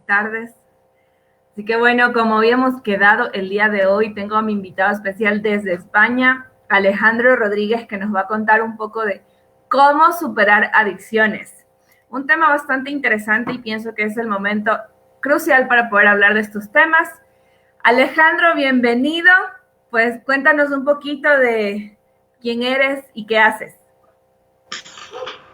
tardes. Así que bueno, como habíamos quedado el día de hoy, tengo a mi invitado especial desde España, Alejandro Rodríguez, que nos va a contar un poco de cómo superar adicciones. Un tema bastante interesante y pienso que es el momento crucial para poder hablar de estos temas. Alejandro, bienvenido. Pues cuéntanos un poquito de quién eres y qué haces.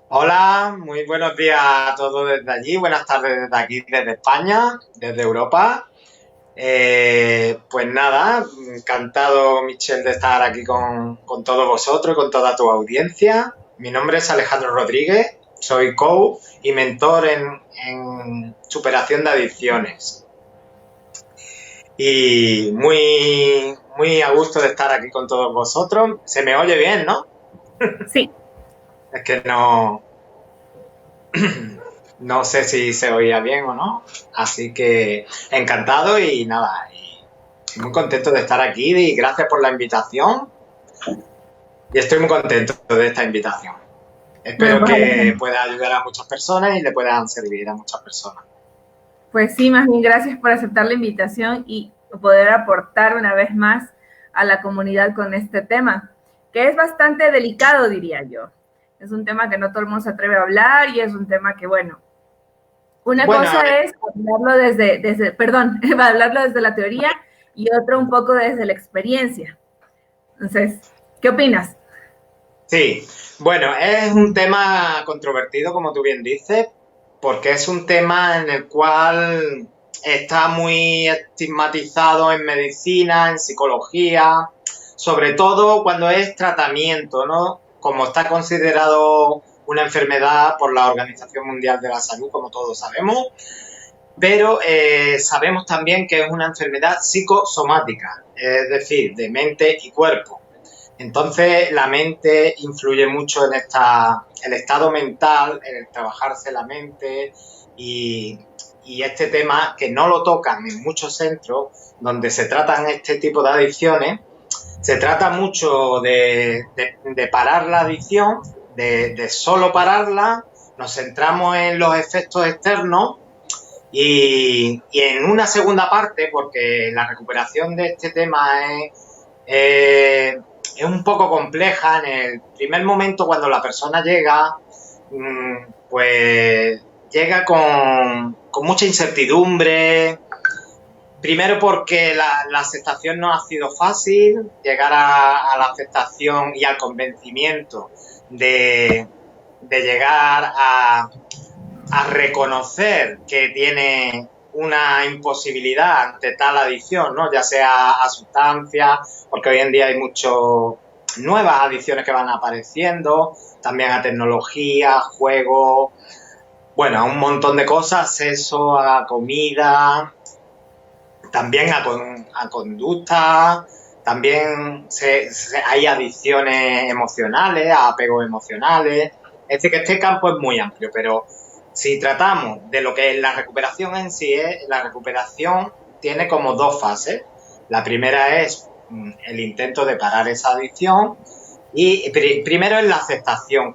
Hola, muy buenos días a todos desde allí, buenas tardes desde aquí, desde España, desde Europa. Pues nada, encantado, Michelle, de estar aquí con todos vosotros, con toda tu audiencia. Mi nombre es Alejandro Rodríguez, soy coach y mentor en superación de adicciones. Y muy a gusto de estar aquí con todos vosotros. Se me oye bien, ¿no? Sí. Es que no sé si se oía bien o no, así que encantado y nada, y muy contento de estar aquí y gracias por la invitación y estoy muy contento de esta invitación. Bueno, Espero pues que Alejandro. pueda ayudar a muchas personas y le puedan servir a muchas personas. Pues sí, más bien gracias por aceptar la invitación y poder aportar una vez más a la comunidad con este tema, que es bastante delicado, diría yo. Es un tema que no todo el mundo se atreve a hablar y es un tema que, bueno, una Bueno, cosa es hablarlo perdón, hablarlo desde la teoría y otro un poco desde la experiencia. Entonces, ¿qué opinas? sí, bueno, es un tema controvertido, como tú bien dices, porque es un tema en el cual está muy estigmatizado en medicina, en psicología, sobre todo cuando es tratamiento, ¿no? Como está considerado una enfermedad por la Organización Mundial de la Salud, como todos sabemos, pero sabemos también que es una enfermedad psicosomática, es decir, de mente y cuerpo. Entonces, la mente influye mucho en el estado mental, en el trabajarse la mente y, y este tema que no lo tocan en muchos centros donde se tratan este tipo de adicciones, se trata mucho de parar la adicción, de solo pararla, nos centramos en los efectos externos y en una segunda parte, porque la recuperación de este tema eh, es un poco compleja. En el primer momento, cuando la persona llega, pues llega con mucha incertidumbre. Primero porque la aceptación no ha sido fácil, llegar a la aceptación y al convencimiento de llegar a reconocer que tiene una imposibilidad ante tal adicción, ¿no? Ya sea a sustancias, porque hoy en día hay muchas nuevas adicciones que van apareciendo, también a tecnología, juegos, bueno, a un montón de cosas, sexo, a comida, también a conducta, también hay adicciones emocionales, a apegos emocionales. Es decir, que este campo es muy amplio, pero si tratamos de lo que es la recuperación en sí, la recuperación tiene como dos fases. La primera es el intento de parar esa adicción y primero es la aceptación,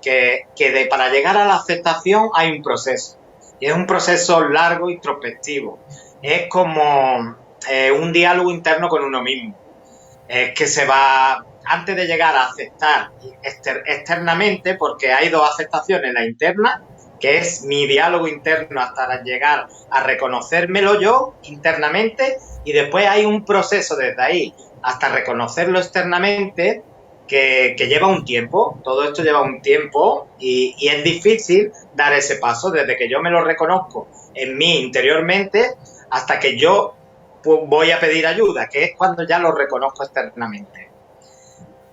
para llegar a la aceptación hay un proceso. Y es un proceso largo, introspectivo. Es como un diálogo interno con uno mismo. Es que se va, antes de llegar a aceptar externamente, porque hay dos aceptaciones, la interna, que es mi diálogo interno hasta llegar a reconocérmelo yo internamente, y después hay un proceso desde ahí hasta reconocerlo externamente que lleva un tiempo. Todo esto lleva un tiempo y es difícil dar ese paso desde que yo me lo reconozco en mí interiormente hasta que yo voy a pedir ayuda, que es cuando ya lo reconozco externamente.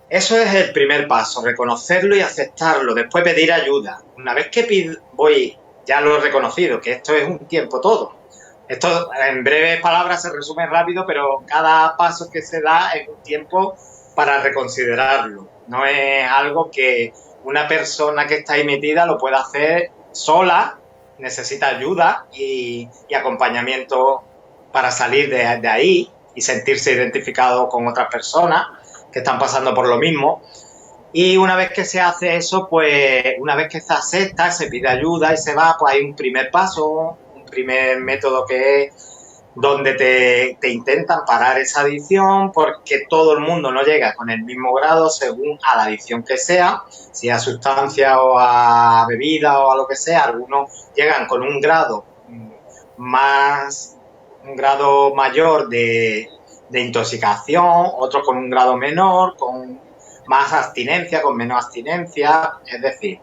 Eso es el primer paso, reconocerlo y aceptarlo, después pedir ayuda. Una vez que ya lo he reconocido, que esto es un tiempo todo. Esto en breves palabras se resume rápido, pero cada paso que se da es un tiempo para reconsiderarlo. No es algo que una persona que está ahí metida lo pueda hacer sola, necesita ayuda y acompañamiento para salir de ahí y sentirse identificado con otras personas que están pasando por lo mismo. Y una vez que se hace eso, pues una vez que se acepta, se pide ayuda y se va, pues hay un primer paso, un primer método que es donde te intentan parar esa adicción, porque todo el mundo no llega con el mismo grado según a la adicción que sea, si a sustancia o a bebida o a lo que sea. Algunos llegan con un grado mayor de intoxicación, otros con un grado menor, con más abstinencia, con menos abstinencia, es decir,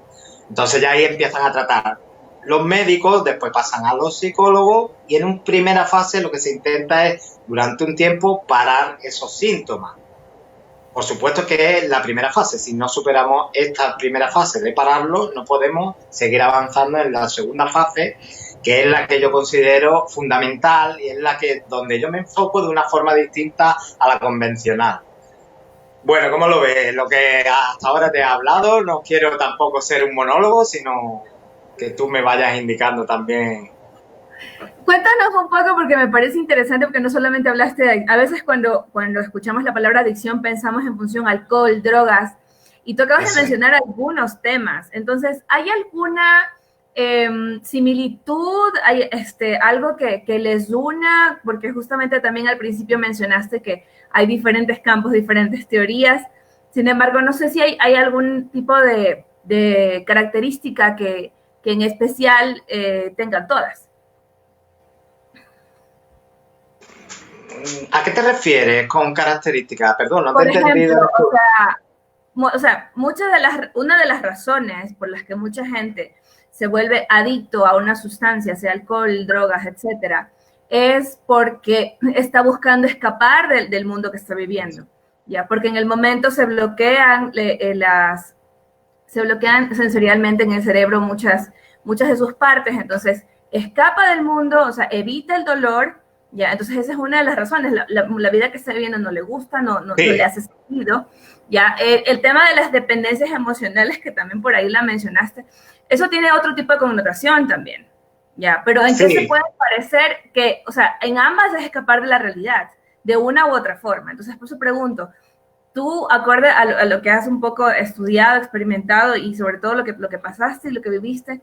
entonces ya ahí empiezan a tratar los médicos, después pasan a los psicólogos y en una primera fase lo que se intenta es, durante un tiempo, parar esos síntomas. Por supuesto que es la primera fase. Si no superamos esta primera fase de pararlo, no podemos seguir avanzando en la segunda fase, que es la que yo considero fundamental y es la que donde yo me enfoco de una forma distinta a la convencional. Bueno, ¿cómo lo ves? Lo que hasta ahora te he hablado, no quiero tampoco ser un monólogo, sino que tú me vayas indicando también. Cuéntanos un poco, porque me parece interesante, porque no solamente hablaste de, a veces cuando escuchamos la palabra adicción pensamos en función alcohol, drogas, y tú acabas de mencionar algunos temas. Entonces, ¿hay alguna similitud, hay algo que les una? Porque justamente también al principio mencionaste que hay diferentes campos, diferentes teorías. Sin embargo, no sé si hay algún tipo de característica que en especial tengan todas. ¿A qué te refieres con características? Perdón, no te he entendido. O sea, una de las razones por las que mucha gente se vuelve adicto a una sustancia, sea alcohol, drogas, etcétera, es porque está buscando escapar del mundo que está viviendo, ¿ya? Porque en el momento se bloquean sensorialmente en el cerebro muchas de sus partes, entonces escapa del mundo, o sea, evita el dolor, ya. Entonces esa es una de las razones. La vida que está viviendo no le gusta, no le hace sentido, ya. El tema de las dependencias emocionales, que también por ahí la mencionaste, eso tiene otro tipo de connotación también, ya. Pero ¿en qué se puede parecer? Que, o sea, en ambas es escapar de la realidad, de una u otra forma. Entonces, por eso pregunto, tú, acorde a lo que has un poco estudiado, experimentado y sobre todo lo que pasaste y lo que viviste,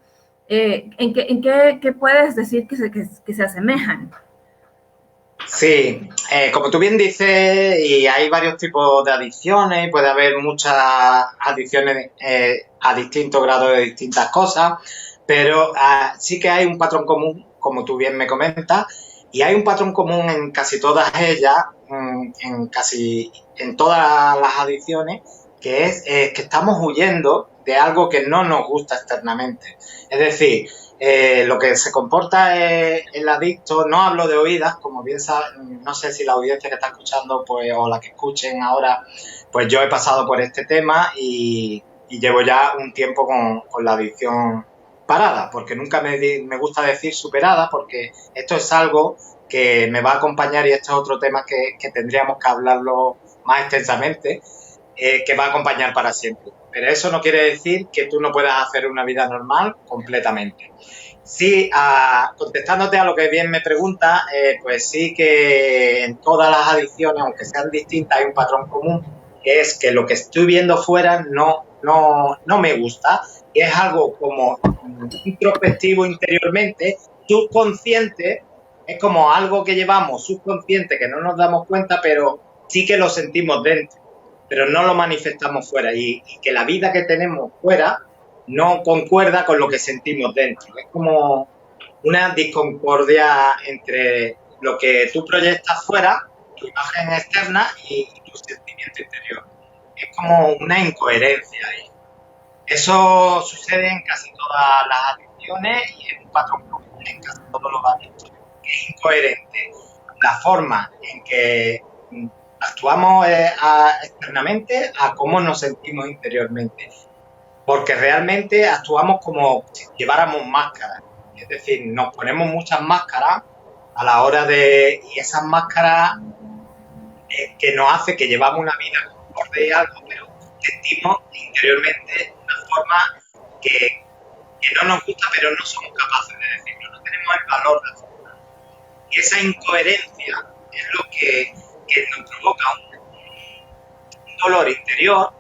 ¿en qué puedes decir que se asemejan? Sí, como tú bien dices, y hay varios tipos de adicciones, puede haber muchas adicciones a distintos grados de distintas cosas, pero sí que hay un patrón común, como tú bien me comentas, y hay un patrón común en casi todas ellas, en todas las adicciones, que es que estamos huyendo de algo que no nos gusta externamente. Es decir, lo que se comporta el adicto, no hablo de oídas, como bien sabes, no sé si la audiencia que está escuchando, pues, o la que escuchen ahora, pues yo he pasado por este tema y llevo ya un tiempo con la adicción parada, porque nunca me gusta decir superada, porque esto es algo que me va a acompañar y esto es otro tema que tendríamos que hablarlo más extensamente, que va a acompañar para siempre. Pero eso no quiere decir que tú no puedas hacer una vida normal completamente. Sí, contestándote a lo que bien me pregunta, pues sí que en todas las adicciones, aunque sean distintas, hay un patrón común, que es que lo que estoy viendo fuera no me gusta, y es algo como introspectivo interiormente, subconsciente, es como algo que llevamos subconsciente, que no nos damos cuenta, pero sí que lo sentimos dentro, pero no lo manifestamos fuera, y que la vida que tenemos fuera no concuerda con lo que sentimos dentro. Es como una disconcordia entre lo que tú proyectas fuera, tu imagen externa, y tu sentimiento interior. Es como una incoherencia ahí. Eso sucede en casi todas las adicciones y es un patrón común en casi todos los adictos. Es incoherente la forma en que actuamos externamente a cómo nos sentimos interiormente. Porque realmente actuamos como si lleváramos máscaras. Es decir, nos ponemos muchas máscaras a la hora de... Y esas máscaras que nos hace que llevamos una vida acorde a algo, pero sentimos interiormente una forma que no nos gusta, pero no somos capaces de decirlo. No tenemos el valor de hacerlo. Y esa incoherencia es lo que nos provoca un dolor interior,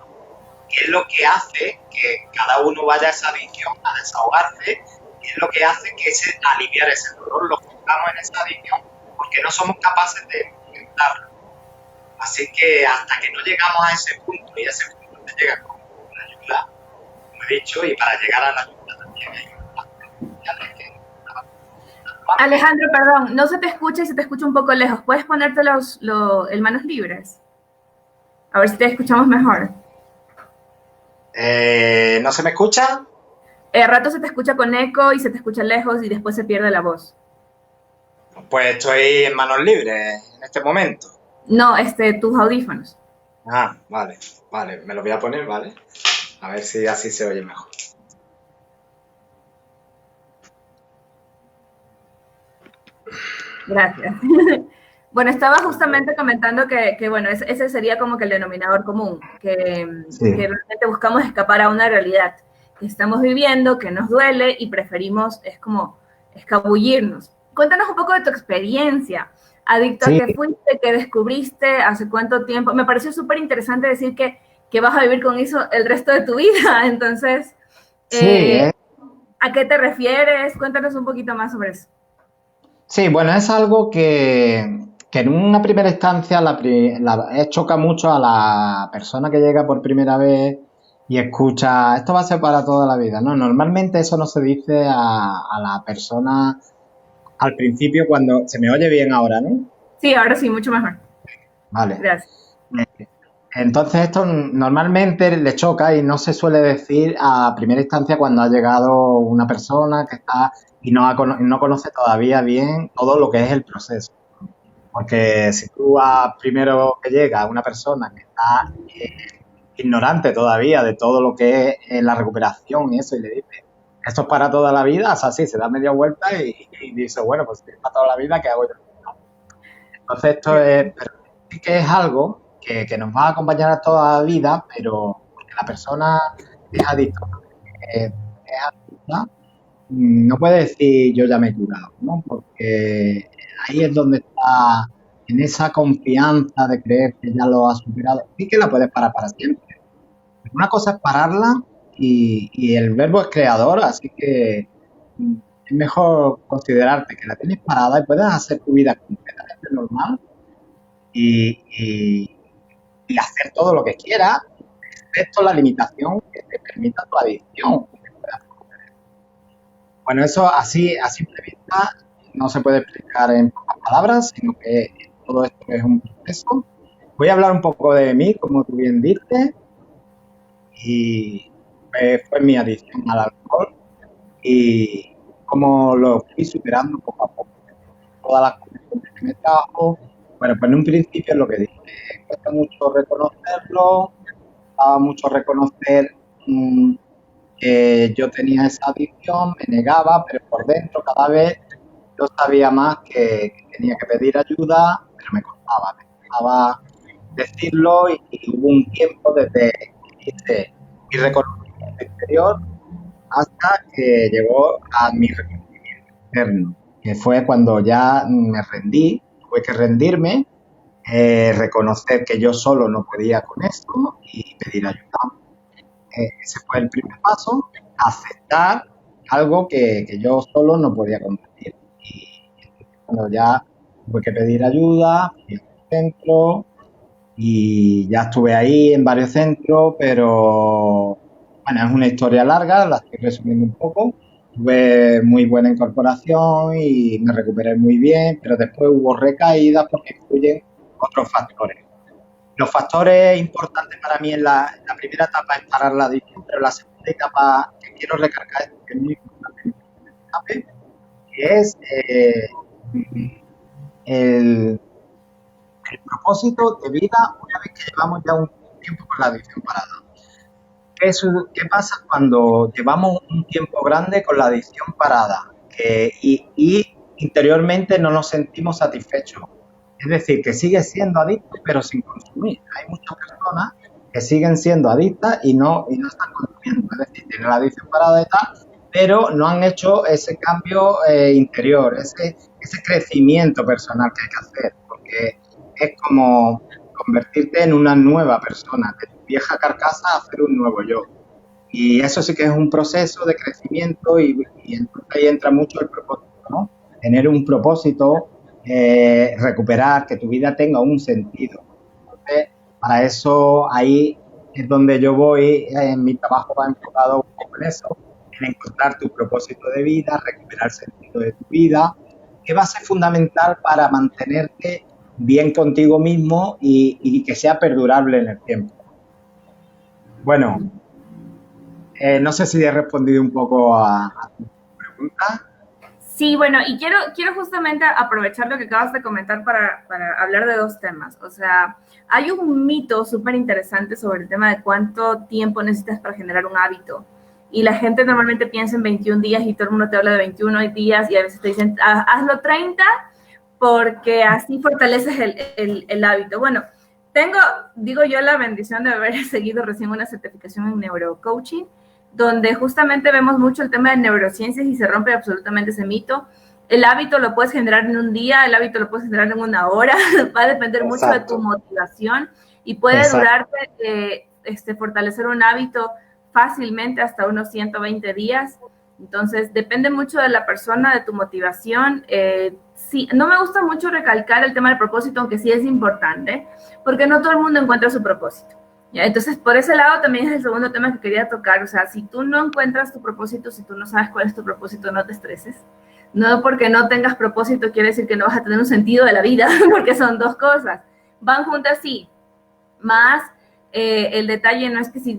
que es lo que hace que cada uno vaya a esa adicción a desahogarse es lo que hace que aliviar ese dolor lo fijamos en esa adicción porque no somos capaces de enfrentarlo. Así que hasta que no llegamos a ese punto, y ese punto se llega con la ayuda, como he dicho, y para llegar a la ayuda también hay Alejandro, perdón, no se te escucha y se te escucha un poco lejos. ¿Puedes ponerte el manos libres? A ver si te escuchamos mejor. ¿No se me escucha? A rato se te escucha con eco y se te escucha lejos y después se pierde la voz. Pues estoy en manos libres en este momento. No, tus audífonos. Ah, vale, me lo voy a poner, ¿vale? A ver si así se oye mejor. Gracias. Bueno, estaba justamente comentando que bueno, ese sería como que el denominador común, que realmente buscamos escapar a una realidad que estamos viviendo, que nos duele y preferimos, es como escabullirnos. Cuéntanos un poco de tu experiencia, adicto a qué fuiste, qué descubriste, hace cuánto tiempo. Me pareció súper interesante decir que vas a vivir con eso el resto de tu vida, entonces, ¿a qué te refieres? Cuéntanos un poquito más sobre eso. Sí, bueno, es algo que en una primera instancia choca mucho a la persona que llega por primera vez y escucha, esto va a ser para toda la vida, ¿no? Normalmente eso no se dice a la persona al principio cuando... ¿Se me oye bien ahora, no? Sí, ahora sí, mucho mejor. Vale. Gracias. Entonces esto normalmente le choca y no se suele decir a primera instancia cuando ha llegado una persona que está y no conoce todavía bien todo lo que es el proceso. Porque si tú primero que llega una persona que está ignorante todavía de todo lo que es la recuperación y eso, y le dice, esto es para toda la vida, o sea, sí, se da media vuelta y dice, bueno, pues si es para toda la vida, ¿qué hago yo? Entonces esto sí que es algo que nos va a acompañar a toda la vida, pero porque la persona es adicta, no puede decir yo ya me he curado, ¿no? Porque ahí es donde está, en esa confianza de creer que ya lo has superado, sí que la puedes parar para siempre. Una cosa es pararla y el verbo es creador, así que es mejor considerarte que la tienes parada y puedes hacer tu vida completamente normal y hacer todo lo que quieras, excepto la limitación que te permita tu adicción. Bueno, eso así a simple vista no se puede explicar en pocas palabras, sino que todo esto es un proceso. Voy a hablar un poco de mí, como tú bien dices, y fue mi adicción al alcohol y cómo lo fui superando poco a poco. Todas las consecuencias que me trajo. Bueno, pues en un principio es lo que dije, cuesta mucho reconocerlo, costaba mucho reconocer que yo tenía esa adicción, me negaba, pero por dentro cada vez yo sabía más que tenía que pedir ayuda, pero me costaba decirlo y hubo un tiempo desde que hice mi reconocimiento exterior hasta que llegó a mi reconocimiento interno, que fue cuando ya me rendí, tuve que rendirme, reconocer que yo solo no podía con esto y pedir ayuda. Ese fue el primer paso, aceptar algo que yo solo no podía combatir. Y cuando ya tuve que pedir ayuda, fui a un centro y ya estuve ahí en varios centros, pero bueno, es una historia larga, la estoy resumiendo un poco. Tuve muy buena incorporación y me recuperé muy bien, pero después hubo recaídas porque influyen otros factores. Los factores importantes para mí en la primera etapa es parar la adicción, pero la segunda etapa que quiero recargar es que es muy importante, que es el propósito de vida una vez que llevamos ya un tiempo con la adicción parada. ¿Qué pasa cuando llevamos un tiempo grande con la adicción parada y interiormente no nos sentimos satisfechos? Es decir, que sigues siendo adicto pero sin consumir. Hay muchas personas que siguen siendo adictas y no están consumiendo. Es decir, tienen la adicción parada y tal, pero no han hecho ese cambio interior, ese crecimiento personal que hay que hacer, porque es como convertirte en una nueva persona, de tu vieja carcasa a hacer un nuevo yo. Y eso sí que es un proceso de crecimiento y entonces ahí entra mucho el propósito, ¿no? Tener un propósito, recuperar, que tu vida tenga un sentido. Entonces, para eso ahí es donde yo voy, en mi trabajo va enfocado un poco en eso, en encontrar tu propósito de vida, recuperar el sentido de tu vida, que va a ser fundamental para mantenerte bien contigo mismo y que sea perdurable en el tiempo. Bueno, no sé si he respondido un poco a tu pregunta. Sí, bueno, y quiero justamente aprovechar lo que acabas de comentar para hablar de dos temas. O sea, hay un mito súper interesante sobre el tema de cuánto tiempo necesitas para generar un hábito. Y la gente normalmente piensa en 21 días y todo el mundo te habla de 21 días y a veces te dicen, hazlo 30 porque así fortaleces el hábito. Bueno, digo yo, la bendición de haber seguido recién una certificación en neurocoaching, donde justamente vemos mucho el tema de neurociencias y se rompe absolutamente ese mito. El hábito lo puedes generar en un día, el hábito lo puedes generar en una hora, va a depender mucho de tu motivación y puede durarte, fortalecer un hábito fácilmente hasta unos 120 días. Entonces, depende mucho de la persona, de tu motivación. Sí, no me gusta mucho recalcar el tema del propósito, aunque sí es importante, porque no todo el mundo encuentra su propósito. ¿Ya? Entonces, por ese lado también es el segundo tema que quería tocar. O sea, si tú no encuentras tu propósito, si tú no sabes cuál es tu propósito, no te estreses. No porque no tengas propósito quiere decir que no vas a tener un sentido de la vida, porque son dos cosas. Van juntas, sí. Más el detalle no es que si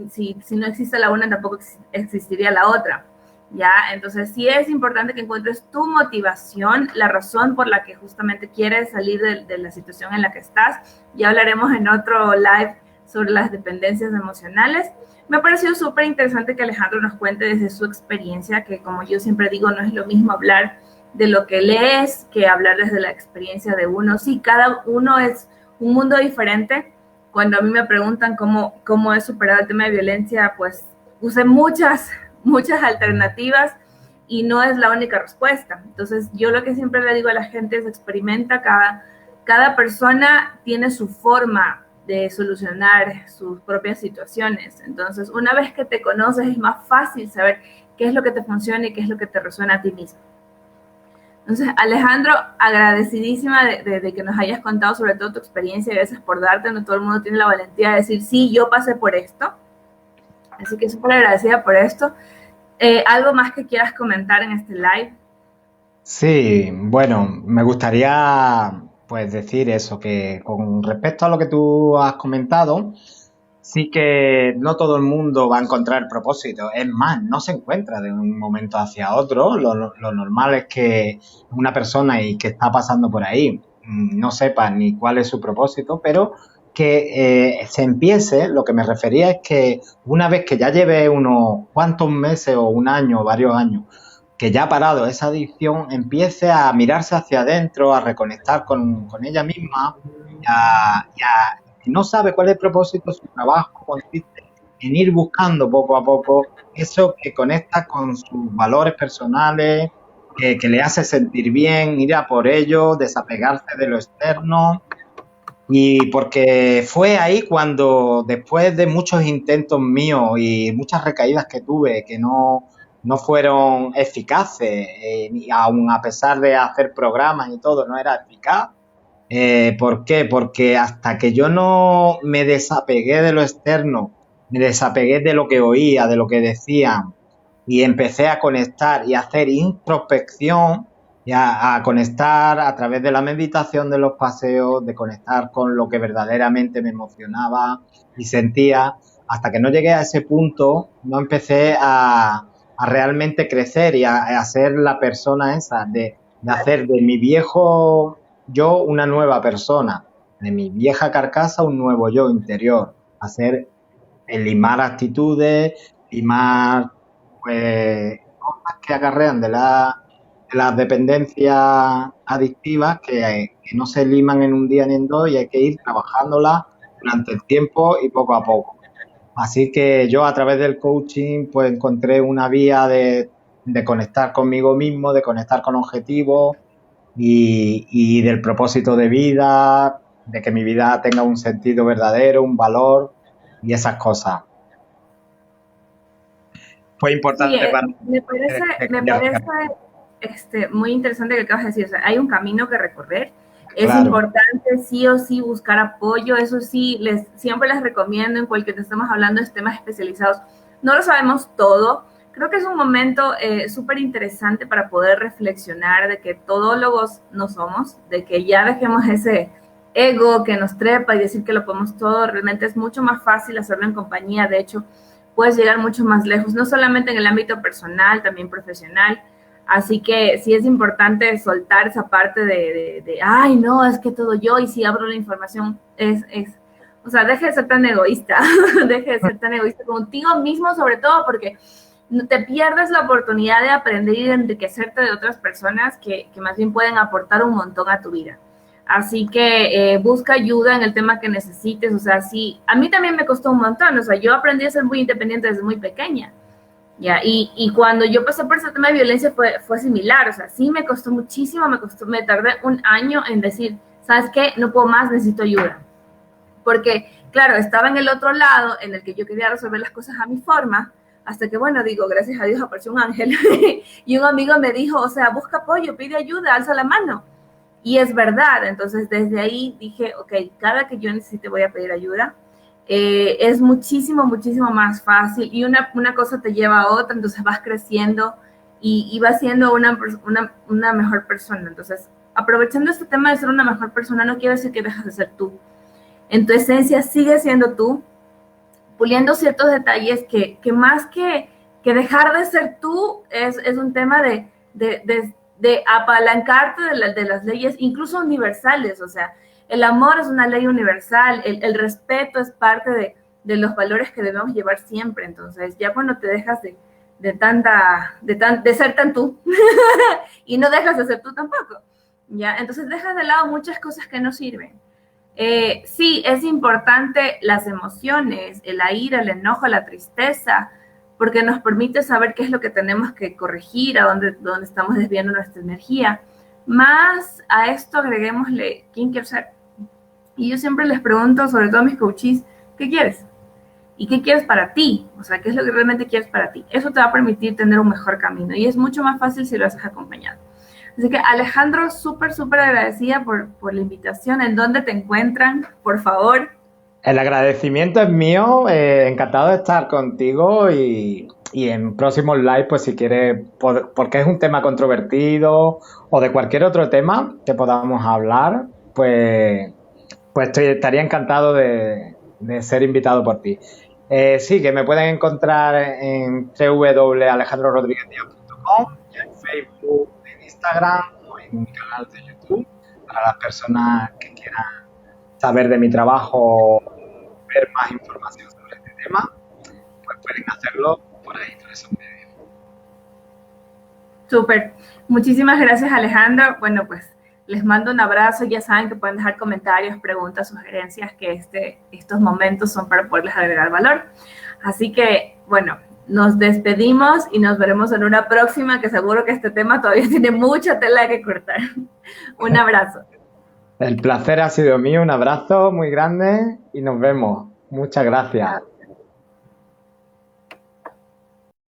no existe la una, tampoco existiría la otra. ¿Ya? Entonces, sí es importante que encuentres tu motivación, la razón por la que justamente quieres salir de la situación en la que estás. Ya hablaremos en otro live sobre las dependencias emocionales. Me ha parecido súper interesante que Alejandro nos cuente desde su experiencia, que como yo siempre digo, no es lo mismo hablar de lo que lees que hablar desde la experiencia de uno. Sí, cada uno es un mundo diferente. Cuando a mí me preguntan cómo he superado el tema de violencia, pues usé muchas alternativas y no es la única respuesta. Entonces, yo lo que siempre le digo a la gente es experimenta, cada persona tiene su forma de solucionar sus propias situaciones. Entonces, una vez que te conoces, es más fácil saber qué es lo que te funciona y qué es lo que te resuena a ti mismo. Entonces, Alejandro, agradecidísima de que nos hayas contado sobre todo tu experiencia y gracias por darte, no todo el mundo tiene la valentía de decir, sí, yo pasé por esto. Así que súper agradecida por esto. ¿Algo más que quieras comentar en este live? Sí, bueno, me gustaría pues decir eso, que con respecto a lo que tú has comentado, sí que no todo el mundo va a encontrar propósito. Es más, no se encuentra de un momento hacia otro. Lo normal es que una persona y que está pasando por ahí no sepa ni cuál es su propósito, pero que se empiece, lo que me refería es que una vez que ya lleve unos cuantos meses o un año o varios años, que ya ha parado esa adicción, empiece a mirarse hacia adentro, a reconectar con ella misma y no sabe cuál es el propósito, su trabajo consiste en ir buscando poco a poco eso que conecta con sus valores personales, que le hace sentir bien, ir a por ello, desapegarse de lo externo. Y porque fue ahí cuando, después de muchos intentos míos y muchas recaídas que tuve, que no fueron eficaces, ni aun a pesar de hacer programas y todo, no era eficaz. ¿Por qué? Porque hasta que yo no me desapegué de lo externo, me desapegué de lo que oía, de lo que decían, y empecé a conectar y a hacer introspección, y a conectar a través de la meditación, de los paseos, de conectar con lo que verdaderamente me emocionaba y sentía, hasta que no llegué a ese punto, no empecé a realmente crecer y a ser la persona esa, de hacer de mi viejo yo una nueva persona, de mi vieja carcasa un nuevo yo interior, hacer limar actitudes, limar pues cosas que acarrean de las dependencias adictivas que no se liman en un día ni en dos y hay que ir trabajándolas durante el tiempo y poco a poco. Así que yo a través del coaching pues encontré una vía de conectar conmigo mismo, de conectar con objetivos y del propósito de vida, de que mi vida tenga un sentido verdadero, un valor y esas cosas. fue importante Sí, para me parece muy interesante que acabas de decir. O sea, hay un camino que recorrer. Es Claro, importante sí o sí buscar apoyo. Eso sí, siempre les recomiendo en cualquier que estemos hablando de temas especializados. No lo sabemos todo. Creo que es un momento súper interesante para poder reflexionar de que todólogos no somos, de que ya dejemos ese ego que nos trepa y decir que lo podemos todo. Realmente es mucho más fácil hacerlo en compañía. De hecho, puedes llegar mucho más lejos, no solamente en el ámbito personal, también profesional. Así que sí es importante soltar esa parte de ay, no, es que todo yo, y si abro la información, o sea, deje de ser tan egoísta, deje de ser tan egoísta contigo mismo, sobre todo porque te pierdes la oportunidad de aprender y de enriquecerte de otras personas que más bien pueden aportar un montón a tu vida. Así que busca ayuda en el tema que necesites. O sea, sí, a mí también me costó un montón. O sea, yo aprendí a ser muy independiente desde muy pequeña. ¿Ya? Y cuando yo pasé por ese tema de violencia fue similar. O sea, sí me costó muchísimo, me tardé un año en decir, ¿sabes qué? No puedo más, necesito ayuda. Porque, claro, estaba en el otro lado en el que yo quería resolver las cosas a mi forma, hasta que, bueno, digo, gracias a Dios apareció un ángel y un amigo me dijo, o sea, busca apoyo, pide ayuda, alza la mano. Y es verdad, entonces desde ahí dije, ok, cada que yo necesite voy a pedir ayuda. Es muchísimo, muchísimo más fácil y una cosa te lleva a otra, entonces vas creciendo y vas siendo una mejor persona. Entonces, aprovechando este tema de ser una mejor persona, no quiere decir que dejas de ser tú. En tu esencia sigue siendo tú, puliendo ciertos detalles que más que dejar de ser tú es un tema de apalancarte de las leyes, incluso universales. O sea, el amor es una ley universal, el respeto es parte de los valores que debemos llevar siempre. Entonces, ya cuando te dejas de ser tan tú y no dejas de ser tú tampoco, ¿ya? Entonces dejas de lado muchas cosas que no sirven. Sí, es importante las emociones, la ira, el enojo, la tristeza, porque nos permite saber qué es lo que tenemos que corregir, dónde estamos desviando nuestra energía. Más a esto agreguémosle quién quiero ser. Y yo siempre les pregunto, sobre todo a mis coaches, ¿qué quieres? ¿Y qué quieres para ti? O sea, ¿qué es lo que realmente quieres para ti? Eso te va a permitir tener un mejor camino y es mucho más fácil si lo haces acompañado. Así que Alejandro, súper, súper agradecida por la invitación. ¿En dónde te encuentran? Por favor. el agradecimiento es mío, encantado de estar contigo y en próximos live, pues si quieres, porque es un tema controvertido o de cualquier otro tema que podamos hablar, pues estaría encantado de ser invitado por ti. Sí, que me pueden encontrar en www.alejandrorodriguezdiaz.com, en Facebook, en Instagram o en mi canal de YouTube para las personas que quieran saber de mi trabajo, ver más información sobre este tema, pues pueden hacerlo por ahí, por esos medios. Súper. Muchísimas gracias, Alejandro. Bueno, pues les mando un abrazo. Ya saben que pueden dejar comentarios, preguntas, sugerencias, que estos momentos son para poderles agregar valor. Así que, bueno, nos despedimos y nos veremos en una próxima, que seguro que este tema todavía tiene mucha tela que cortar. Un abrazo. El placer ha sido mío, un abrazo muy grande y nos vemos. Muchas gracias.